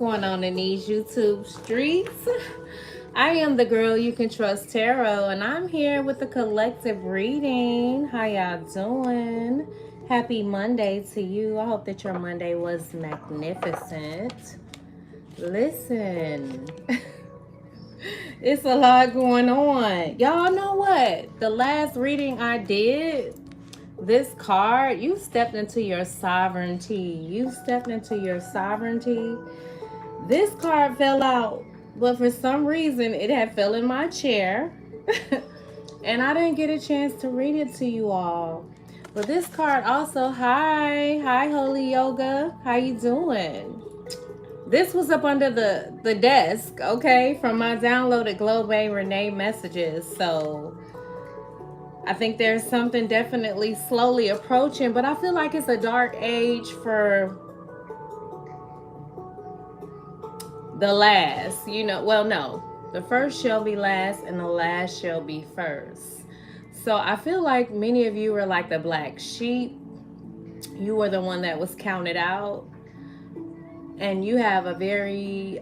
Going on in these YouTube streets. I am the girl you can trust tarot, and I'm here with the collective reading. How y'all doing? Happy Monday to you. I hope that your Monday was magnificent. Listen, it's a lot going on. Y'all know what? The last reading I did, this card, you stepped into your sovereignty. You stepped into your sovereignty. This card fell out, but for some reason it had fell in my chair. And I didn't get a chance to read it to you all. But this card also, hi Holy Yoga, how you doing? This was up under the desk, okay, from my downloaded Globe A Renee messages. So I think there's something definitely slowly approaching, but I feel like it's a dark age for the last, well, no, the first shall be last and the last shall be first. So I feel like many of you were like the black sheep. You were the one that was counted out, and you have a very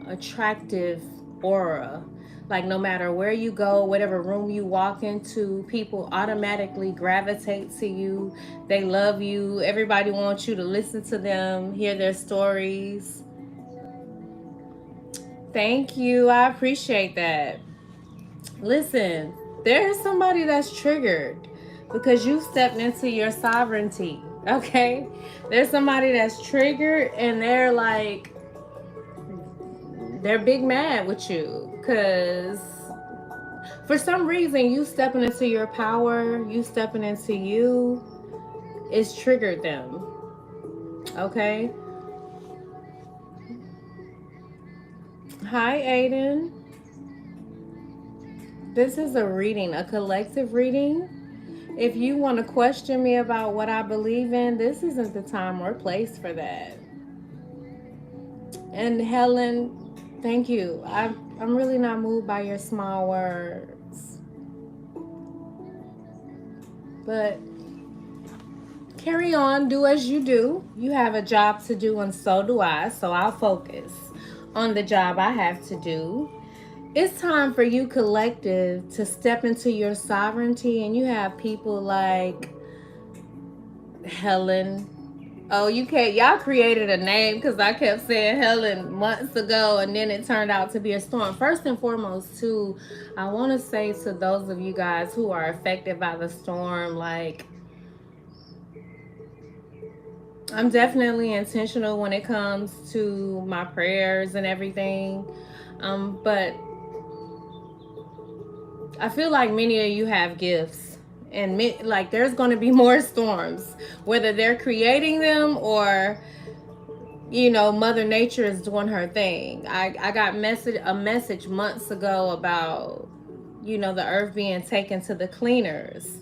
attractive aura. Like no matter where you go, whatever room you walk into, people automatically gravitate to you. They love you. Everybody wants you to listen to them, hear their stories. Thank you. I appreciate that. Listen, there's somebody that's triggered because you stepped into your sovereignty. Okay? There's somebody that's triggered and they're big mad with you because for some reason you stepping into your power, you stepping into you, it's triggered them. Okay? Hi, Aiden. This is a reading, a collective reading. If you want to question me about what I believe in, this isn't the time or place for that. And Helen, thank you. I'm really not moved by your small words. But carry on, do as you do. You have a job to do and so do I. So I'll focus on the job I have to do. It's time for you, collective, to step into your sovereignty, and you have people like Helen. Oh, you can't, y'all created a name because I kept saying Helen months ago, and then it turned out to be a storm. First and foremost, too, I want to say to those of you guys who are affected by the storm, like, I'm definitely intentional when it comes to my prayers and everything. But I feel like many of you have gifts, and like there's going to be more storms, whether they're creating them or Mother Nature is doing her thing. I got a message months ago about the earth being taken to the cleaners,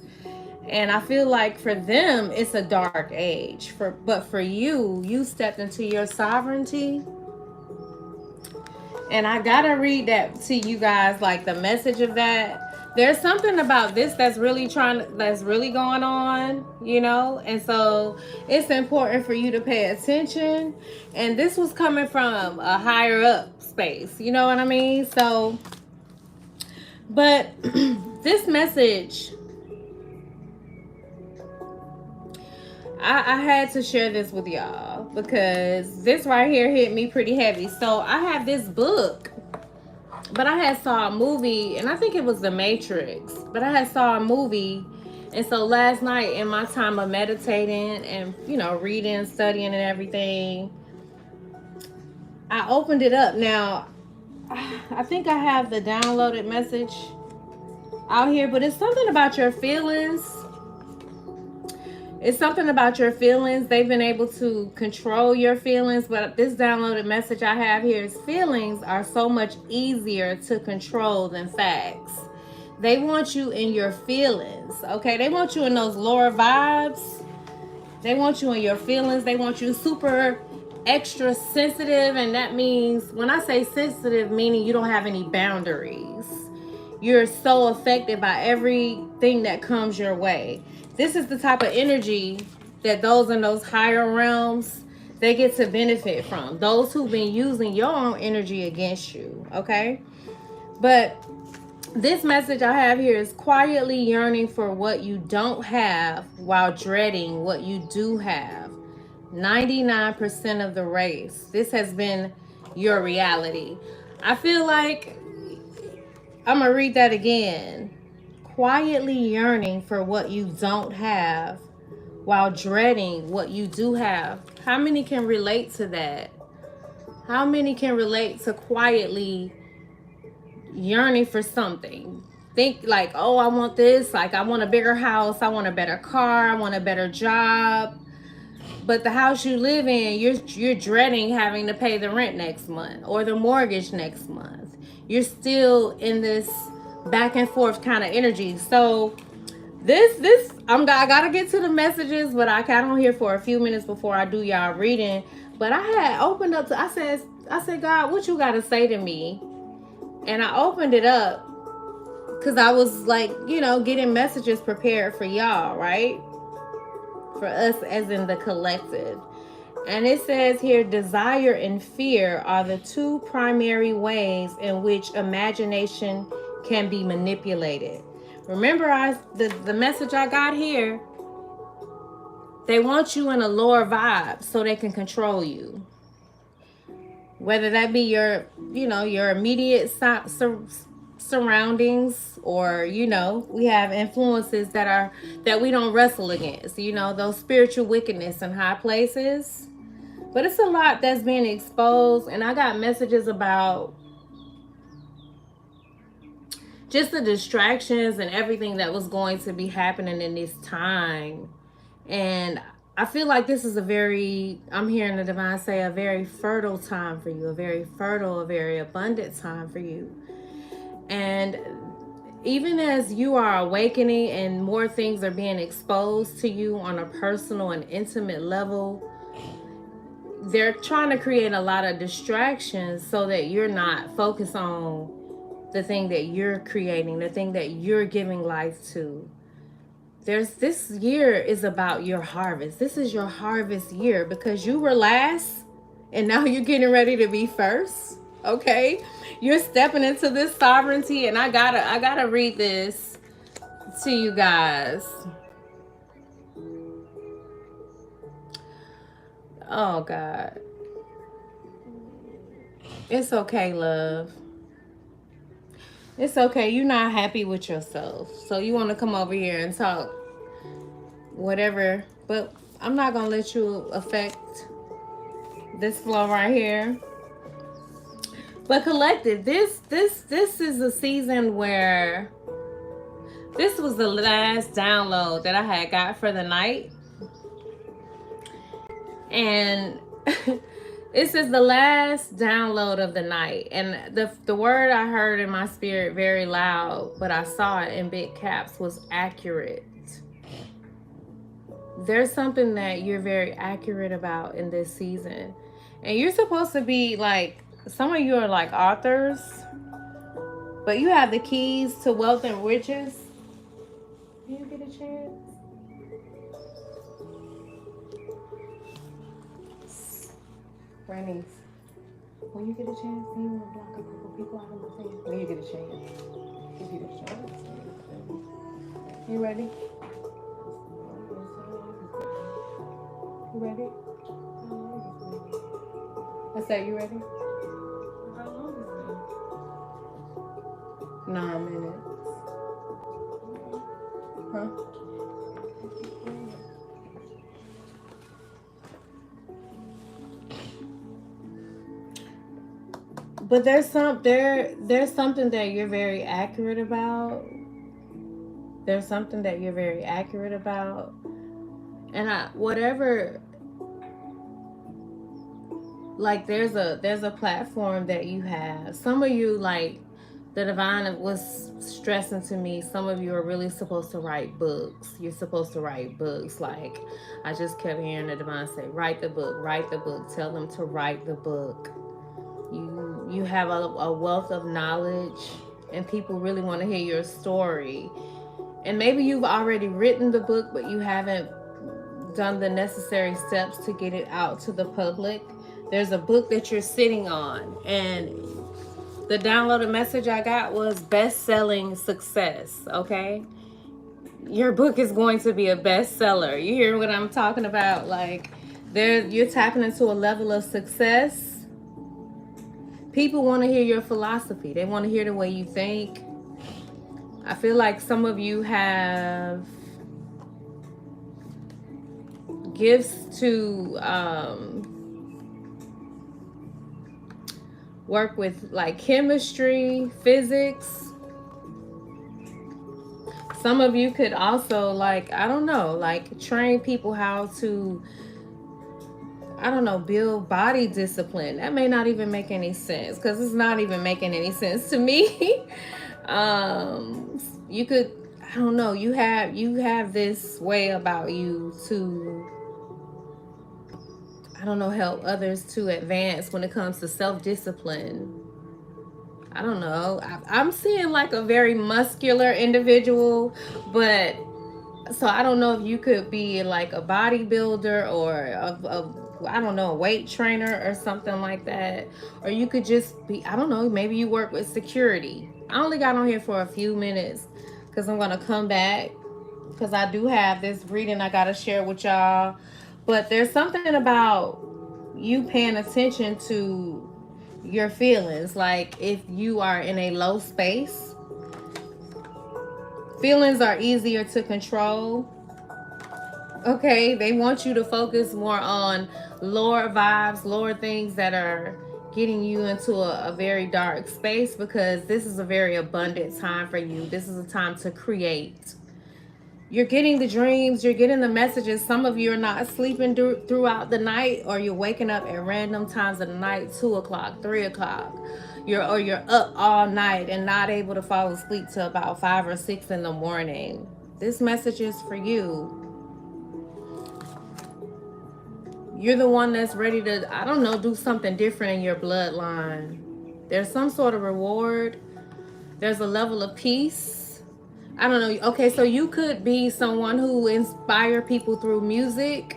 and I feel like for them it's a dark age. But for you stepped into your sovereignty. And I gotta read that to you guys, like the message of that. There's something about this that's really going on, and so it's important for you to pay attention. And this was coming from a higher up space, you know what I mean? So, but this message, I had to share this with y'all because this right here hit me pretty heavy. So I have this book, but I had saw a movie, and I think it was The Matrix, but I had saw a movie. And so last night in my time of meditating and, reading, studying and everything, I opened it up. Now, I think I have the downloaded message out here, but it's something about your feelings. It's something about your feelings. They've been able to control your feelings, but this downloaded message I have here is feelings are so much easier to control than facts. They want you in your feelings, okay? They want you in those lower vibes. They want you in your feelings. They want you super extra sensitive, and that means, when I say sensitive, meaning you don't have any boundaries. You're so affected by everything that comes your way. This is the type of energy that those in those higher realms, they get to benefit from. Those who've been using your own energy against you, okay? But this message I have here is quietly yearning for what you don't have while dreading what you do have. 99% of the race. This has been your reality. I feel like I'm going to read that again. Quietly yearning for what you don't have while dreading what you do have. How many can relate to that? How many can relate to quietly yearning for something? Think like, oh, I want this. Like, I want a bigger house. I want a better car. I want a better job. But the house you live in, you're dreading having to pay the rent next month or the mortgage next month. You're still in this back and forth kind of energy. So I gotta get to the messages, but I got on here for a few minutes before I do y'all reading. But I had opened up to I said, God, what you gotta say to me? And I opened it up because I was like, getting messages prepared for y'all, right? For us as in the collective. And it says here, desire and fear are the two primary ways in which imagination can be manipulated. Remember the message I got here, they want you in a lower vibe so they can control you. Whether that be your immediate surroundings, or we have influences that we don't wrestle against, those spiritual wickedness in high places. But it's a lot that's being exposed, and I got messages about just the distractions and everything that was going to be happening in this time. And I feel like this is I'm hearing the divine say, a very fertile time for you, a very abundant time for you. And even as you are awakening and more things are being exposed to you on a personal and intimate level, they're trying to create a lot of distractions so that you're not focused on the thing that you're creating, the thing that you're giving life to. This year is about your harvest. This is your harvest year because you were last and now you're getting ready to be first. Okay? You're stepping into this sovereignty, and I gotta read this to you guys. Oh God. It's okay, love. It's okay. You're not happy with yourself. So you want to come over here and talk whatever. But I'm not going to let you affect this flow right here. But collective, this is a season where this was the last download that I had got for the night. And this is the last download of the night. And the word I heard in my spirit very loud, but I saw it in big caps, was accurate. There's something that you're very accurate about in this season. And you're supposed to be like, some of you are like authors, but you have the keys to wealth and riches. Can you get a chance? Bernice, when you get a chance, you want to block a couple people out of my face. When you get a chance. If you get a chance. You ready? You ready? I said, you ready? How long is it? 9 minutes. Huh? But there's something that you're very accurate about. There's something that you're very accurate about. And like there's a platform that you have. Some of you, like the divine was stressing to me, some of you are really supposed to write books. You're supposed to write books. Like I just kept hearing the divine say, write the book, tell them to write the book. You have a wealth of knowledge, and people really want to hear your story. And maybe you've already written the book, but you haven't done the necessary steps to get it out to the public. There's a book that you're sitting on, and the downloaded message I got was best-selling success, okay? Your book is going to be a bestseller. You hear what I'm talking about? Like, you're tapping into a level of success. People want to hear your philosophy. They want to hear the way you think. I feel like some of you have gifts to work with, like chemistry, physics. Some of you could also, like, I don't know, like train people how to, I don't know, build body discipline. That may not even make any sense, because it's not even making any sense to me. You could, I don't know, you have this way about you to, I don't know, help others to advance when it comes to self-discipline. I don't know. I'm seeing like a very muscular individual, but so I don't know if you could be like a bodybuilder or I don't know, a weight trainer or something like that. Or you could just be, I don't know, maybe you work with security. I only got on here for a few minutes because I'm going to come back because I do have this reading I got to share with y'all. But there's something about you paying attention to your feelings. Like if you are in a low space, feelings are easier to control. Okay, they want you to focus more on lower vibes, lower things that are getting you into a very dark space, because this is a very abundant time for you. This is a time to create. You're getting the dreams, you're getting the messages. Some of you are not sleeping throughout the night, or you're waking up at random times of the night, 2 o'clock, 3 o'clock. You're up all night and not able to fall asleep till about 5 or 6 in the morning. This message is for you. You're the one that's ready to, I don't know, do something different in your bloodline. There's some sort of reward. There's a level of peace. I don't know. Okay, so you could be someone who inspire people through music.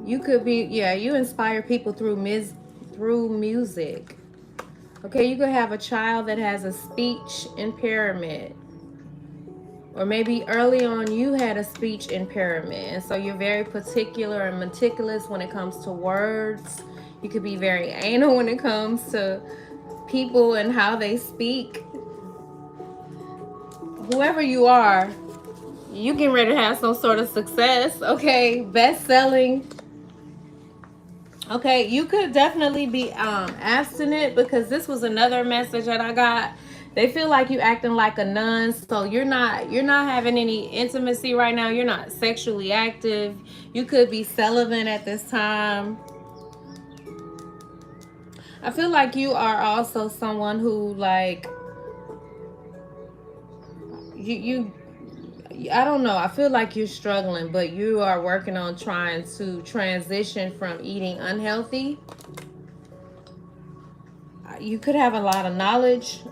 You could be, yeah, you inspire people through music. Okay, you could have a child that has a speech impairment. Or maybe early on you had a speech impairment, and so you're very particular and meticulous when it comes to words. You could be very anal when it comes to people and how they speak. Whoever you are, you getting ready to have some sort of success. Okay, best-selling. Okay, you could definitely be abstinent, because this was another message that I got. They feel like you acting like a nun, so you're not having any intimacy right now. You're not sexually active. You could be celibate at this time. I feel like you are also someone who, like, I don't know. I feel like you're struggling, but you are working on trying to transition from eating unhealthy. You could have a lot of knowledge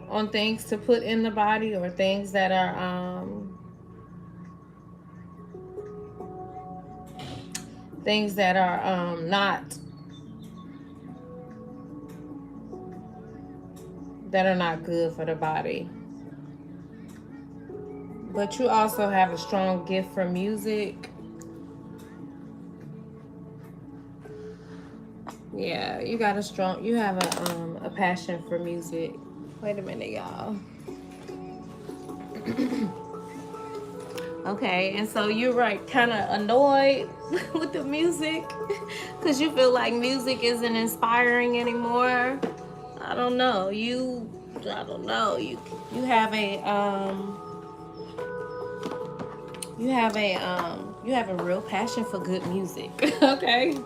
on things to put in the body, or things that are not good for the body. But you also have a strong gift for music. Yeah, you have a passion for music. Wait a minute, y'all. Okay, and so you're right, kind of annoyed with the music because you feel like music isn't inspiring anymore. I don't know. You have a real passion for good music. Okay.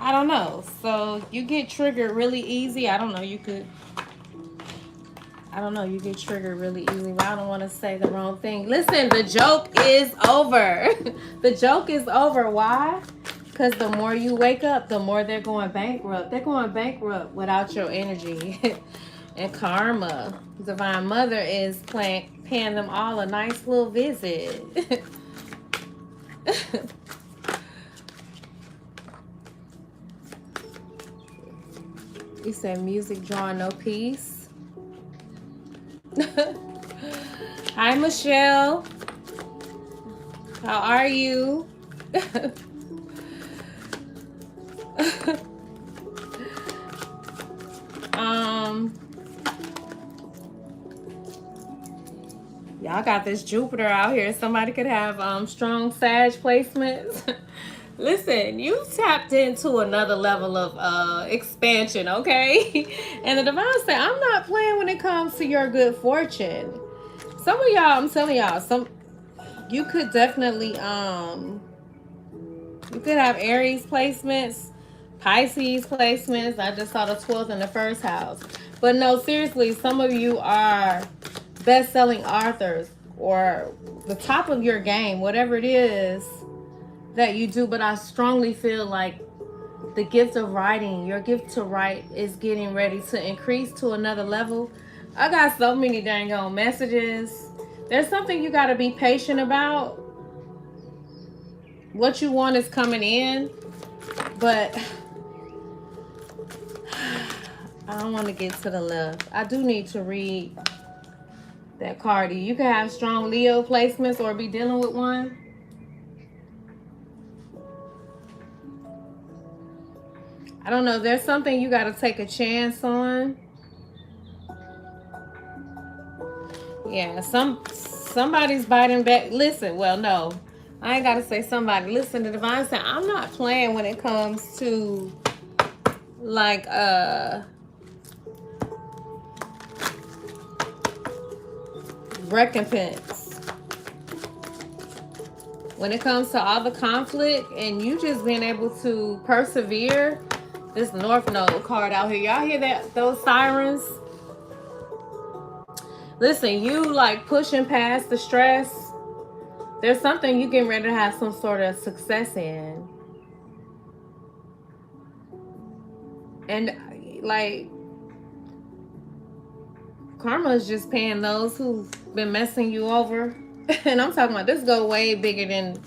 I don't know. So you get triggered really easy. I don't know. You get triggered really easy. But I don't want to say the wrong thing. Listen, the joke is over. The joke is over. Why? Because the more you wake up, the more they're going bankrupt. They're going bankrupt without your energy. And karma. Divine Mother is paying them all a nice little visit. You said music drawing no peace. Hi, Michelle. How are you? Y'all got this Jupiter out here. Somebody could have strong Sag placements. Listen, you tapped into another level of expansion, okay? And the divine said, I'm not playing when it comes to your good fortune. Some of y'all, I'm telling y'all, you could definitely you could have Aries placements, Pisces placements. I just saw the 12th in the first house. But no, seriously, some of you are best-selling authors or the top of your game, whatever it is that you do. But I strongly feel like the gift of writing, your gift to write is getting ready to increase to another level. I got so many dang on messages. There's something you got to be patient about. What you want is coming in, but I don't want to get to the left. I do need to read that card. You can have strong Leo placements or be dealing with one. I don't know. There's something you got to take a chance on. Yeah, somebody's biting back. Listen, well, no. I ain't got to say somebody. Listen, the divine said, I'm not playing when it comes to like recompense. When it comes to all the conflict and you just being able to persevere. This North Node card out here. Y'all hear that? Those sirens? Listen, you like pushing past the stress. There's something you getting ready to have some sort of success in. And like karma is just paying those who've been messing you over. And I'm talking about this go way bigger than,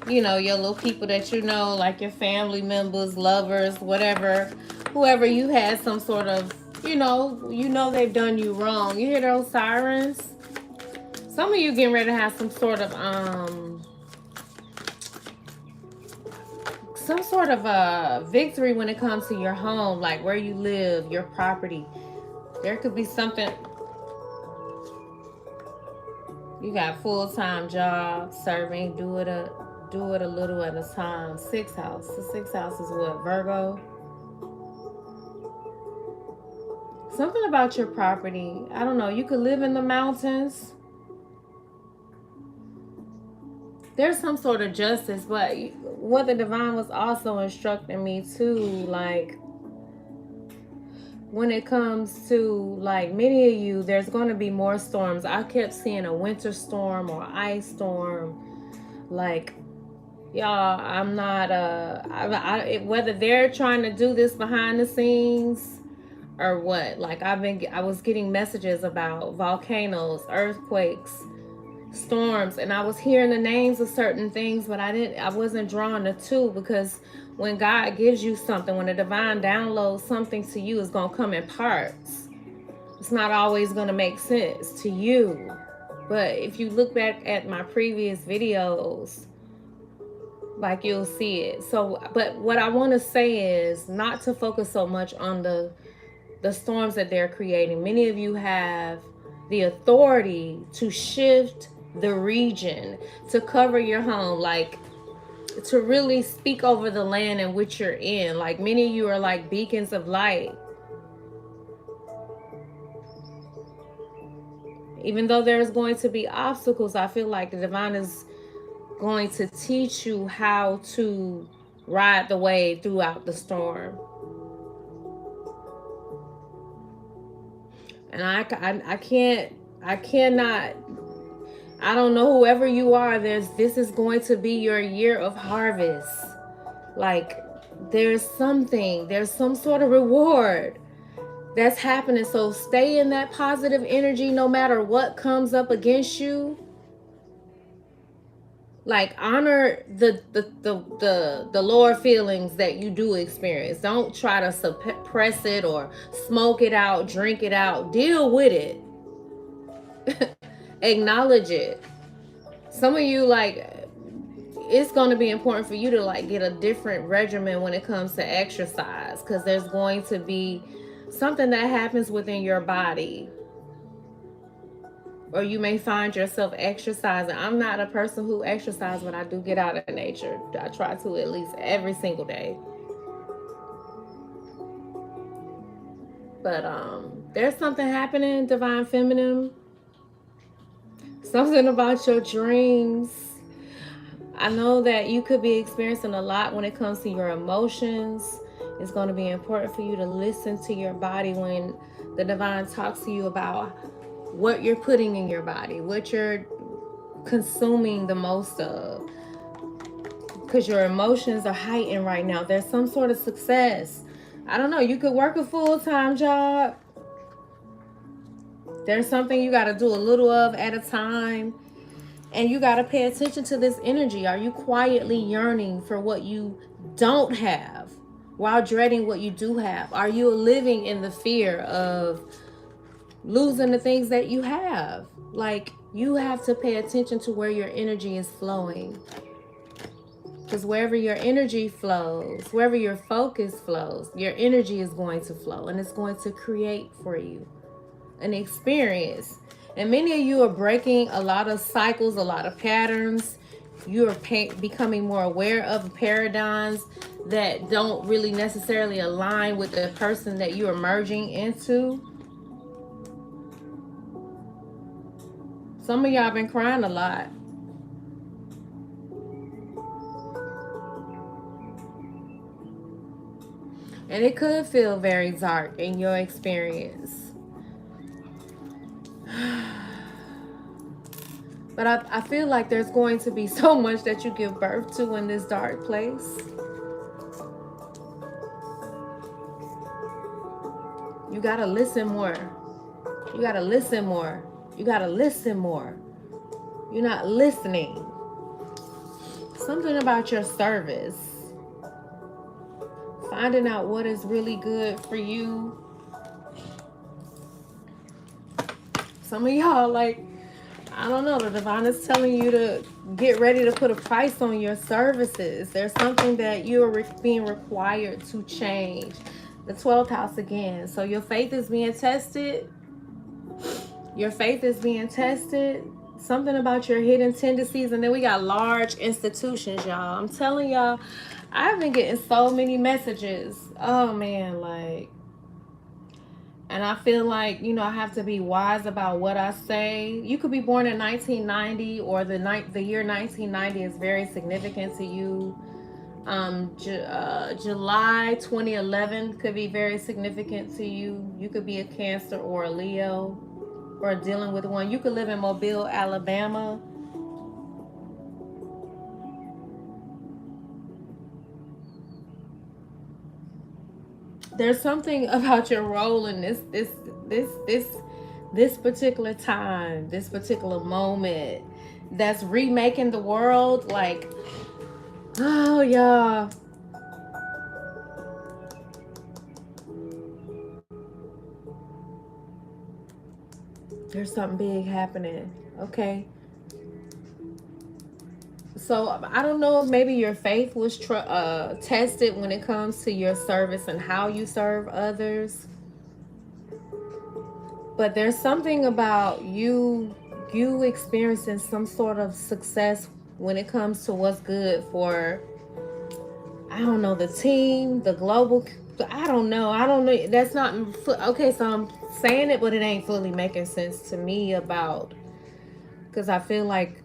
you know, your little people that you know, like your family members, lovers, whatever, whoever you had some sort of, you know they've done you wrong. You hear those sirens? Some of you getting ready to have some sort of victory when it comes to your home, like where you live, your property. There could be something. You got full-time job, serving, do it a little at a time. 6th house. The 6th house is what? Virgo. Something about your property. I don't know. You could live in the mountains. There's some sort of justice, but what the divine was also instructing me too, like when it comes to like many of you, there's going to be more storms. I kept seeing a winter storm or ice storm. Like, y'all, I'm not whether they're trying to do this behind the scenes or what. Like I was getting messages about volcanoes, earthquakes, storms, and I was hearing the names of certain things, but I wasn't drawn to two, because when God gives you something, when the divine downloads something to you, it's going to come in parts. It's not always going to make sense to you. But if you look back at my previous videos, like you'll see it. So, but what I want to say is not to focus so much on the storms that they're creating. Many of you have the authority to shift the region, to cover your home, like to really speak over the land in which you're in. Like many of you are like beacons of light. Even though there's going to be obstacles, I feel like the divine is going to teach you how to ride the wave throughout the storm. And I cannot, I don't know, whoever you are, this is going to be your year of harvest. Like there's some sort of reward that's happening. So stay in that positive energy no matter what comes up against you. Like, honor the lower feelings that you do experience. Don't try to suppress it or smoke it out, drink it out. Deal with it. Acknowledge it. Some of you, like, it's going to be important for you to like get a different regimen when it comes to exercise, because there's going to be something that happens within your body, or you may find yourself exercising. I'm not a person who exercises, but I do get out in nature. I try to at least every single day. But there's something happening, Divine Feminine. Something about your dreams. I know that you could be experiencing a lot when it comes to your emotions. It's going to be important for you to listen to your body when the divine talks to you about what you're putting in your body, what you're consuming the most of. Because your emotions are heightened right now. There's some sort of success. I don't know. You could work a full-time job. There's something you got to do a little of at a time. And you got to pay attention to this energy. Are you quietly yearning for what you don't have while dreading what you do have? Are you living in the fear of losing the things that you have? Like, you have to pay attention to where your energy is flowing. Because wherever your energy flows, wherever your focus flows, your energy is going to flow. And it's going to create for you an experience. And many of you are breaking a lot of cycles, a lot of patterns. You are becoming more aware of paradigms that don't really necessarily align with the person that you are merging into. Some of y'all been crying a lot. And it could feel very dark in your experience. But I feel like there's going to be so much that you give birth to in this dark place. You got to listen more. You got to listen more. You got to listen more. You're not listening. Something about your service. Finding out what is really good for you. Some of y'all, like, I don't know, the divine is telling you to get ready to put a price on your services. There's something that you're being required to change. The 12th house again. So your faith is being tested. Your faith is being tested. Something about your hidden tendencies. And then we got large institutions, y'all. I'm telling y'all, I've been getting so many messages. Oh, man, like... And I feel like, you know, I have to be wise about what I say. You could be born in 1990, or the year 1990 is very significant to you. July 2011 could be very significant to you. You could be a Cancer or a Leo, or dealing with one. You could live in Mobile, Alabama. There's something about your role in this particular time, this particular moment, that's remaking the world. Like, oh, y'all. There's something big happening. Okay. So I don't know if maybe your faith was tested when it comes to your service and how you serve others. But there's something about you experiencing some sort of success when it comes to what's good for, I don't know, the team, the global, I don't know. That's not, okay, so I'm saying it, but it ain't fully making sense to me about, because I feel like,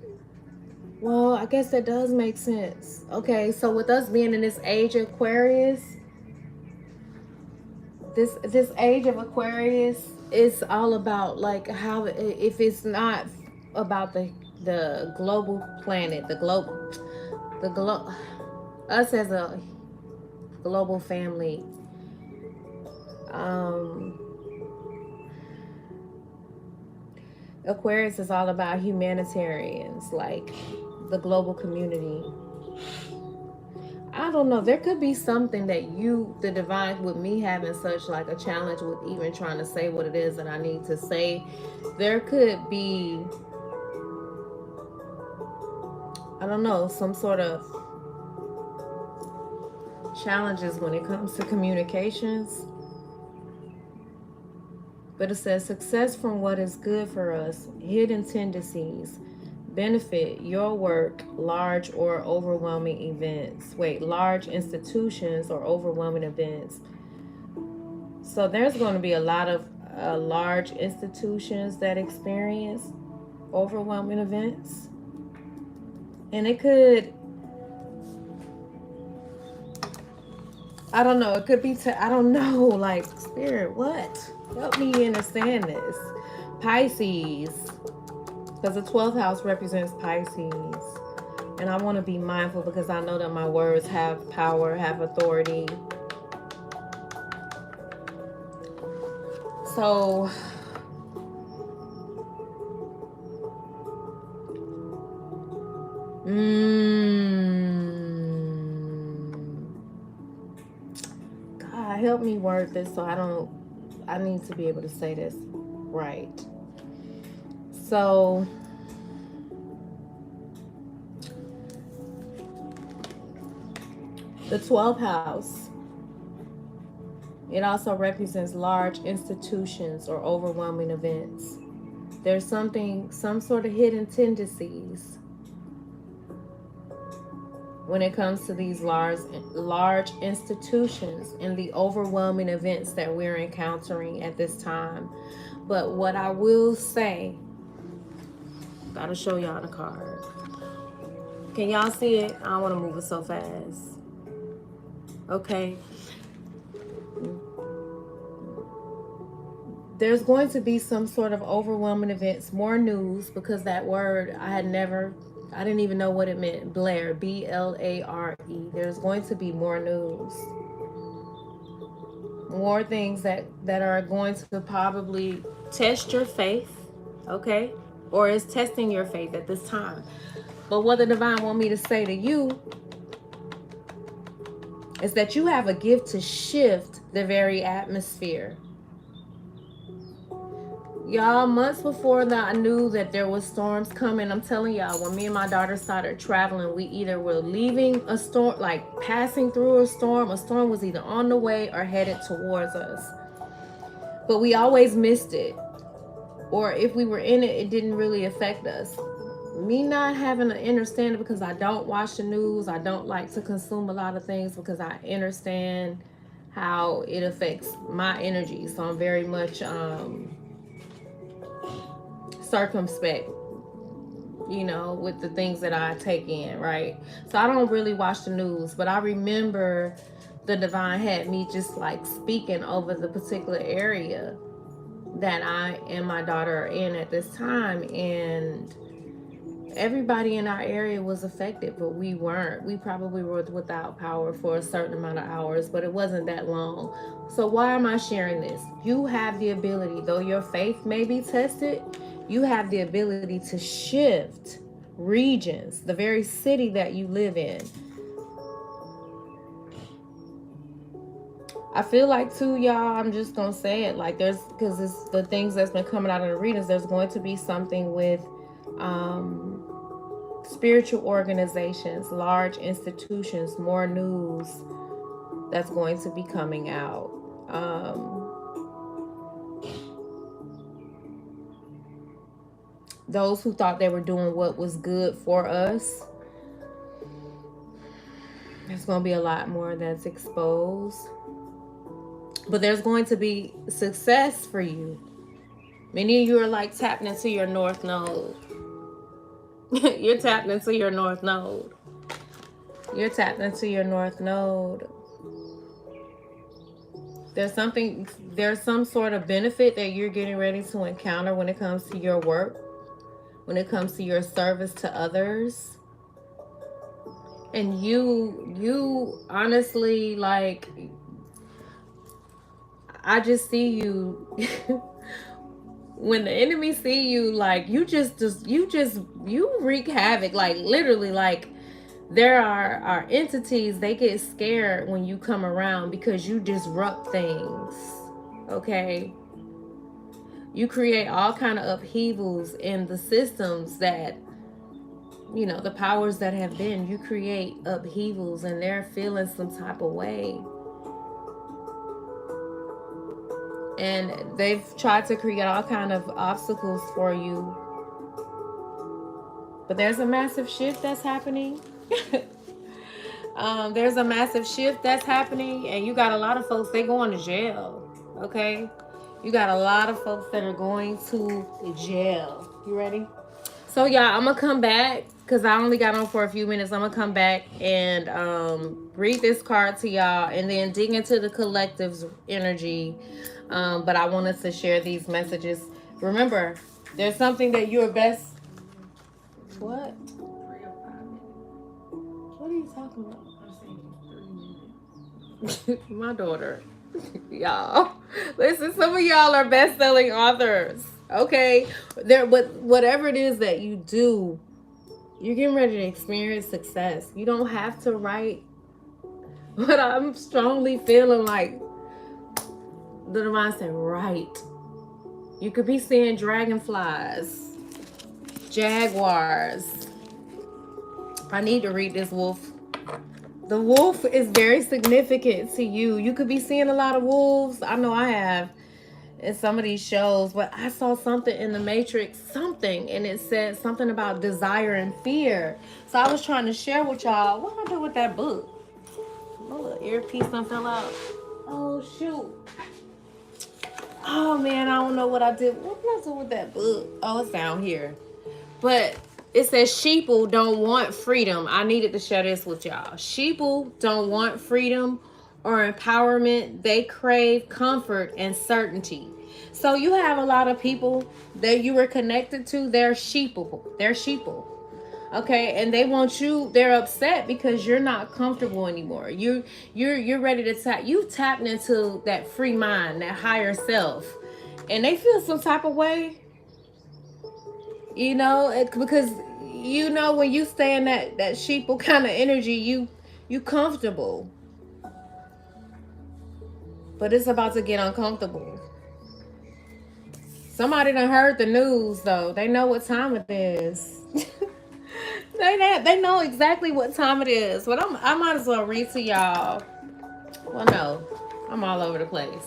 well, I guess that does make sense. Okay, so with us being in this age of Aquarius, this age of Aquarius is all about, like, how, if it's not about the global planet, us as a global family, Aquarius is all about humanitarians, like the global community. I don't know. There could be something that you, the divine, with me having such like a challenge with even trying to say what it is that I need to say. There could be, I don't know, some sort of challenges when it comes to communications. But it says success from what is good for us, hidden tendencies, benefit your work, large or overwhelming events. Wait, large institutions or overwhelming events. So there's going to be a lot of large institutions that experience overwhelming events. And it could, I don't know, it could be, I don't know, like, Spirit, what? Help me understand this. Pisces, because the 12th house represents Pisces. And I want to be mindful because I know that my words have power, have authority. So, God, help me word this so I need to be able to say this right. So, the 12th house, it also represents large institutions or overwhelming events. There's some sort of hidden tendencies when it comes to these large institutions and the overwhelming events that we're encountering at this time. But what I will say, gotta show y'all the card. Can y'all see it? I don't want to move it so fast. Okay. There's going to be some sort of overwhelming events, more news, because that word I didn't even know what it meant. Blare, B-L-A-R-E. There's going to be more news. More things that are going to probably test your faith, okay? Or is testing your faith at this time. But what the divine want me to say to you is that you have a gift to shift the very atmosphere. Y'all, months before that, I knew that there was storms coming. I'm telling y'all, when me and my daughter started traveling, we either were leaving a storm, like passing through a storm was either on the way or headed towards us. But we always missed it. Or if we were in it, it didn't really affect us. Me not having an understanding because I don't watch the news, I don't like to consume a lot of things because I understand how it affects my energy. So I'm very much circumspect, with the things that I take in, right? So I don't really watch the news, but I remember the divine had me just like speaking over the particular area that I and my daughter are in at this time, and everybody in our area was affected, but we weren't. We probably were without power for a certain amount of hours, but it wasn't that long. So why am I sharing this? You have the ability, though your faith may be tested, you have the ability to shift regions, the very city that you live in. I feel like too, y'all, I'm just gonna say it, like because it's the things that's been coming out of the readings, there's going to be something with spiritual organizations, large institutions, more news that's going to be coming out. Those who thought they were doing what was good for us, there's going to be a lot more that's exposed. But there's going to be success for you. Many of you are like tapping into your north node. You're tapping into your north node. You're tapped into your north node. There's some sort of benefit that you're getting ready to encounter when it comes to your work, when it comes to your service to others. And you honestly, I just see you when the enemy see you, like you wreak havoc, like literally, like there are entities, they get scared when you come around because you disrupt things. Okay, you create all kind of upheavals in the systems that, you know, the powers that have been. You create upheavals and they're feeling some type of way, and they've tried to create all kind of obstacles for you. But there's a massive shift that's happening. There's a massive shift that's happening, and you got a lot of folks, they going to jail. Okay, you got a lot of folks that are going to jail. You ready? So yeah, I'm gonna come back because I only got on for a few minutes. I'm gonna come back and read this card to y'all, and then dig into the collective's energy. But I wanted to share these messages. Remember, there's something that you're best. What? 3 or 5 minutes. What are you talking about? I'm saying 3 minutes. My daughter. Y'all, listen, some of y'all are best-selling authors. Okay, there, but whatever it is that you do, you're getting ready to experience success. You don't have to write, but I'm strongly feeling like the divine said, right. You could be seeing dragonflies, jaguars. I need to read this wolf. The wolf is very significant to you. You could be seeing a lot of wolves. I know I have in some of these shows, but I saw something in the Matrix, and it said something about desire and fear. So I was trying to share with y'all. What did I do with that book? My little earpiece done fell out. Oh shoot. Oh man, I don't know what I did. What did I do with that book? Oh, it's down here. But it says sheeple don't want freedom. I needed to share this with y'all. Sheeple don't want freedom or empowerment. They crave comfort and certainty. So you have a lot of people that you were connected to. They're sheeple. Okay, and they want you. They're upset because you're not comfortable anymore. You're ready to tap. You tapped into that free mind, that higher self, and they feel some type of way. You know, because you know when you stay in that sheeple kind of energy, you comfortable. But it's about to get uncomfortable. Somebody done heard the news though. They know what time it is. They know exactly what time it is. But I might as well read to y'all. Well, no, I'm all over the place.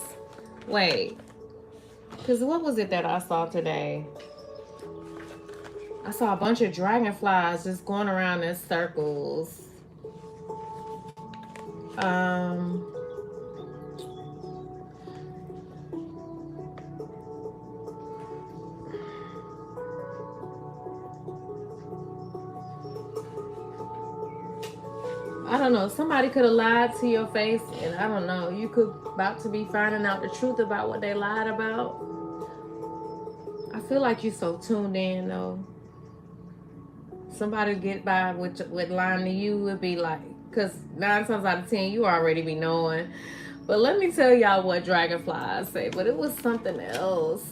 Wait, because what was it that I saw today? I saw a bunch of dragonflies just going around in circles. I don't know. Somebody could have lied to your face, and I don't know. You could about to be finding out the truth about what they lied about. I feel like you're so tuned in, though. Somebody get by with lying to you would be like, because 9 times out of 10 you already be knowing. But let me tell y'all what dragonflies say. But it was something else.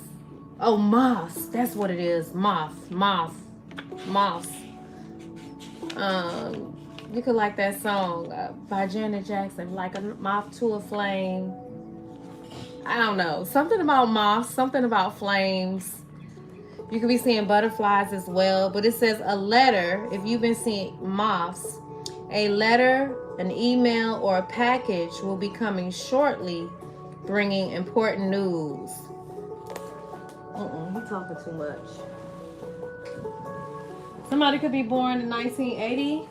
Oh, moths. That's what it is. Moths. You could like that song by Janet Jackson, like a moth to a flame. I don't know. Something about moths, something about flames. You could be seeing butterflies as well. But it says a letter, if you've been seeing moths, a letter, an email, or a package will be coming shortly, bringing important news. You're talking too much. Somebody could be born in 1980.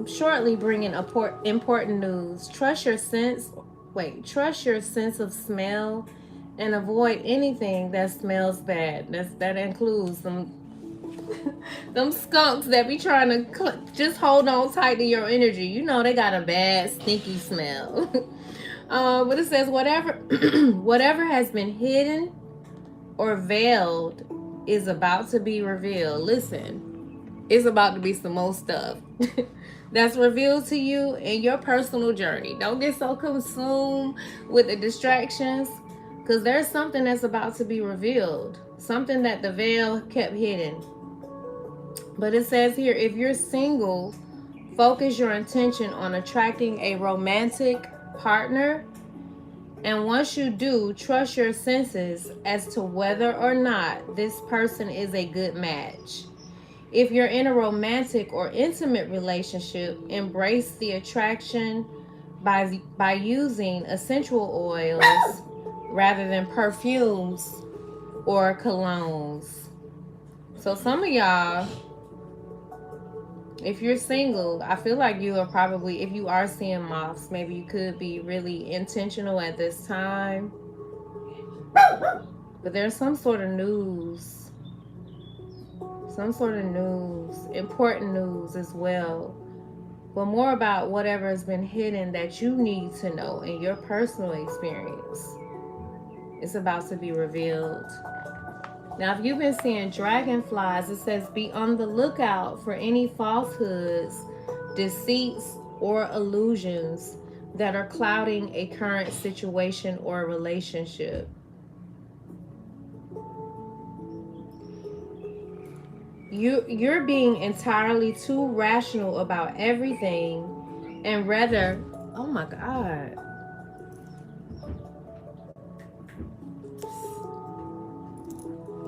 Shortly bringing important news. Trust your sense of smell and avoid anything that smells bad. That includes them skunks that be trying to just hold on tight to your energy. You know they got a bad stinky smell. But it says whatever has been hidden or veiled is about to be revealed. Listen. It's about to be some more stuff that's revealed to you in your personal journey. Don't get so consumed with the distractions. Because there's something that's about to be revealed. Something that the veil kept hidden. But it says here, if you're single, focus your intention on attracting a romantic partner. And once you do, trust your senses as to whether or not this person is a good match. If you're in a romantic or intimate relationship, embrace the attraction by using essential oils rather than perfumes or colognes. So some of y'all, if you're single, I feel like you are probably, if you are seeing moths, maybe you could be really intentional at this time. But there's some sort of news. Some sort of news. Important news as well. But more about whatever has been hidden that you need to know in your personal experience. It's about to be revealed. Now, if you've been seeing dragonflies, it says be on the lookout for any falsehoods, deceits, or illusions that are clouding a current situation or relationship. You're being entirely too rational about everything and rather, oh my God.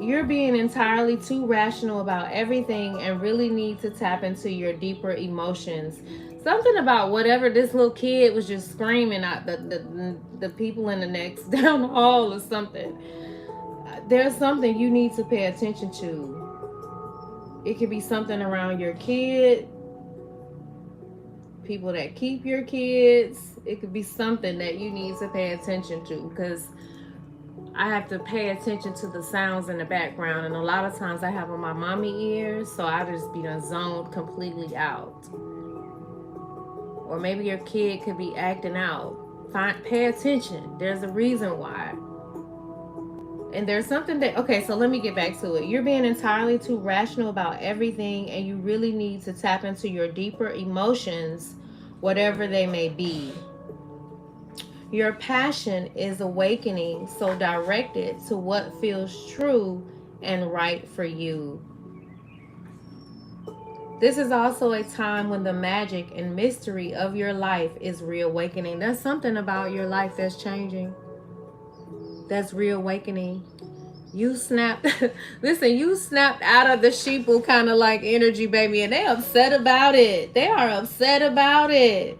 You're being entirely too rational about everything and really need to tap into your deeper emotions. Something about whatever this little kid was just screaming at the people in the next down the hall or something. There's something you need to pay attention to. It could be something around your kid, people that keep your kids. It could be something that you need to pay attention to, because I have to pay attention to the sounds in the background, and a lot of times I have on my mommy ears, so I just be zoned completely out. Or maybe your kid could be acting out. Pay attention. There's a reason why. And there's something that, okay, so let me get back to it. You're being entirely too rational about everything, and you really need to tap into your deeper emotions, whatever they may be. Your passion is awakening, so direct it to what feels true and right for you. This is also a time when the magic and mystery of your life is reawakening. There's something about your life that's changing. That's reawakening. You snapped, listen, you snapped out of the sheeple kind of like energy, baby, and they're upset about it. They are upset about it.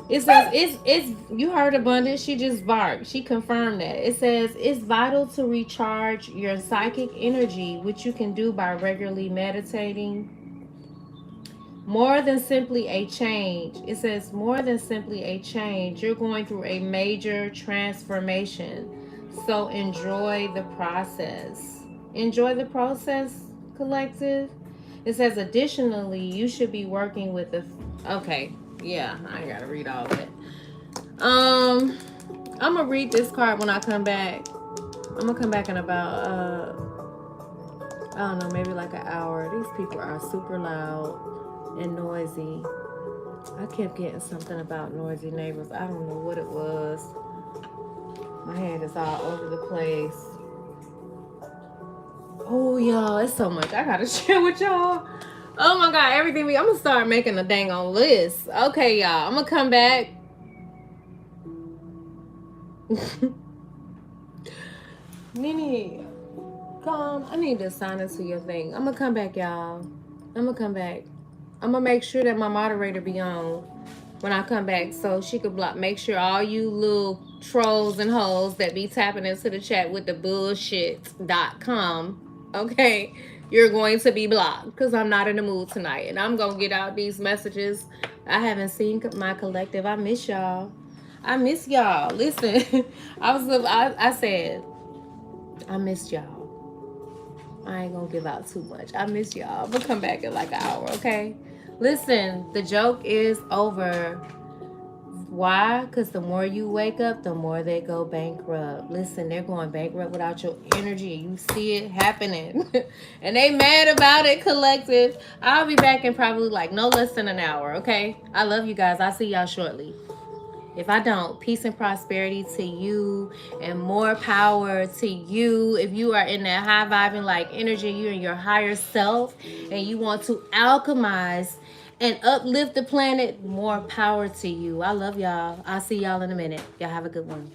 It says, it's you heard Abundance, she just barked. She confirmed that. It says, it's vital to recharge your psychic energy, which you can do by regularly meditating. More than simply a change. It says, more than simply a change. You're going through a major transformation. So enjoy the process. Enjoy the process, collective. It says, additionally, you should be working with the... Okay. Yeah, I ain't gotta read all that. I'm gonna read this card when I come back. I'm gonna come back in about I don't know, maybe like an hour. These people are super loud and noisy. I kept getting something about noisy neighbors. I don't know what it was. My head is all over the place. Oh, y'all, it's so much I gotta share with y'all. Oh my God, everything. I'm gonna start making a dang on list. Okay, y'all, I'm gonna come back. Nene, come. I need to assign it to your thing. I'm gonna come back, y'all. I'm gonna come back. I'm gonna make sure that my moderator be on when I come back, so she could block. Make sure all you little trolls and hoes that be tapping into the chat with the bullshit.com, okay, you're going to be blocked, because I'm not in the mood tonight, and I'm gonna get out these messages. I haven't seen my collective. I miss y'all. I miss y'all. Listen, I said I missed y'all. I ain't gonna give out too much. I miss y'all. I'm gonna come back in like an hour, okay? Listen, the joke is over. Why? Because the more you wake up, the more they go bankrupt. Listen, they're going bankrupt without your energy. You see it happening. And they mad about it, collective. I'll be back in probably like no less than an hour, okay? I love you guys. I'll see y'all shortly. If I don't, peace and prosperity to you and more power to you. If you are in that high vibing like energy, you're in your higher self and you want to alchemize and uplift the planet, more power to you. I love y'all. I'll see y'all in a minute. Y'all have a good one.